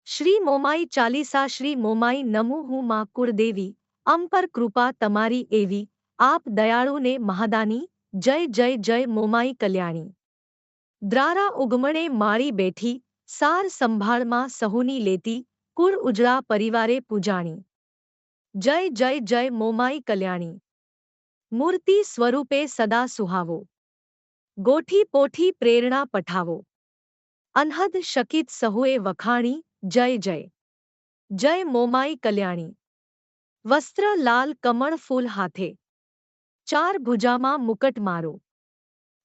શ્રી મોમાઈ ચાલીસા શ્રી મોમાઈ નમું હું માં કુળદેવી અમ પર કૃપા તમારી એવી આપ દયાળુને મહાદાની જય જય જય મોમાઈ કલ્યાણી દ્રારા ઉગમણે માળી બેઠી સાર સંભાળમાં સહુની લેતી કુળ ઉજળા પરિવારે પૂજાણી જય જય જય મોમાઈ કલ્યાણી મૂર્તિ સ્વરૂપે સદા સુહાવો ગોઠી પોઠી પ્રેરણા પઠાવો અનહદ શકિત સહુએ વખાણી જય જય જય મોમાઈ કલ્યાણી વસ્ત્ર લાલ કમળ ફૂલ હાથે ચાર ભુજામાં મુકટ મારો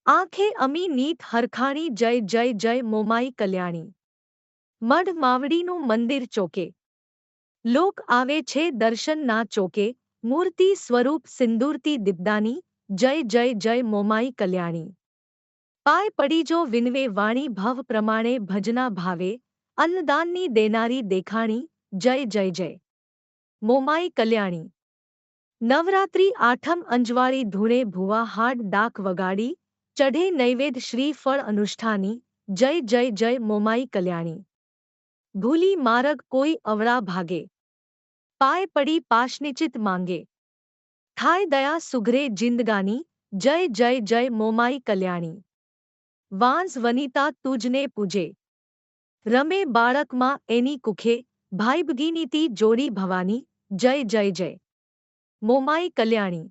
આંખે અમી નીત હરખાણી જય જય જય મોમાઈ કલ્યાણી મઢ માવડીનું મંદિર ચોકે લોક આવે છે દર્શન ના ચોકે મૂર્તિ સ્વરૂપ સિંદૂરતી દીપદાની જય જય જય મોમાઈ કલ્યાણી પાય પડીજો વિનવે વાણી ભવ પ્રમાણે ભજના ભાવે અન્નદાનની દેનારી દેખાણી જય જય જય મોમાઈ કલ્યાણી નવરાત્રી આઠમ અંજવાળી ધૂણે ભુવા હાડ ડાક વગાડી ચઢે નૈવેદ શ્રી ફળ અનુષ્ઠાની જય જય જય મોમાઈ કલ્યાણી ભૂલી મારગ કોઈ અવળા ભાગે પાય પડી પાશનિચિત માંગે થાય દયા સુઘરે જિંદગાની જય જય જય મોમાઈ કલ્યાણી વાંસ વનિતા તુજને પૂજે રમે બાળકમાં એની કુખે ભાઈબગીનીતી જોડી ભવાની જય જય જય મોમાઈ કલ્યાણી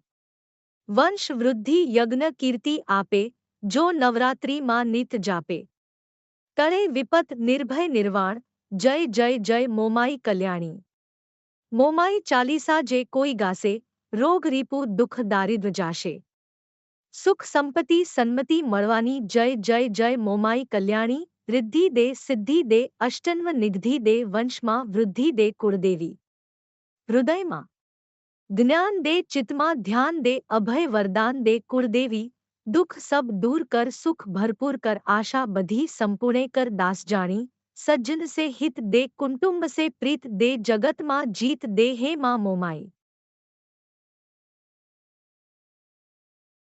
વંશ વૃદ્ધિ યજ્ઞ કીર્તિ આપે જો નવરાત્રિમાં નિત જાપે તળે વિપત નિર્ભય નિર્વાણ જય જય જય મોમાઈ કલ્યાણી મોમાઈ ચાલીસા જે કોઈ ગાસે રોગ રીપુ દુઃખ દારિદ્ર જાશે સુખ સંપત્તિ સન્મતિ મળવાની જય જય જય મોમાઈ કલ્યાણી રિદ્ધિ દે સિદ્ધિ દે અષ્ટન્વ નિગ્ધિ દે વંશમાં વૃદ્ધિ દે કુળદેવી હૃદયમાં જ્ઞાન દે ચિત્તમાં ધ્યાન દે અભય વરદાન દે કુળદેવી દુઃખ સબ दूर कर सुख भरपूर कर आशा बधी संपूर्ण कर दास जानी सज्जन से हित दे कुटुंब से प्रीत दे जगत मां जीत दे हे मां मोमाई।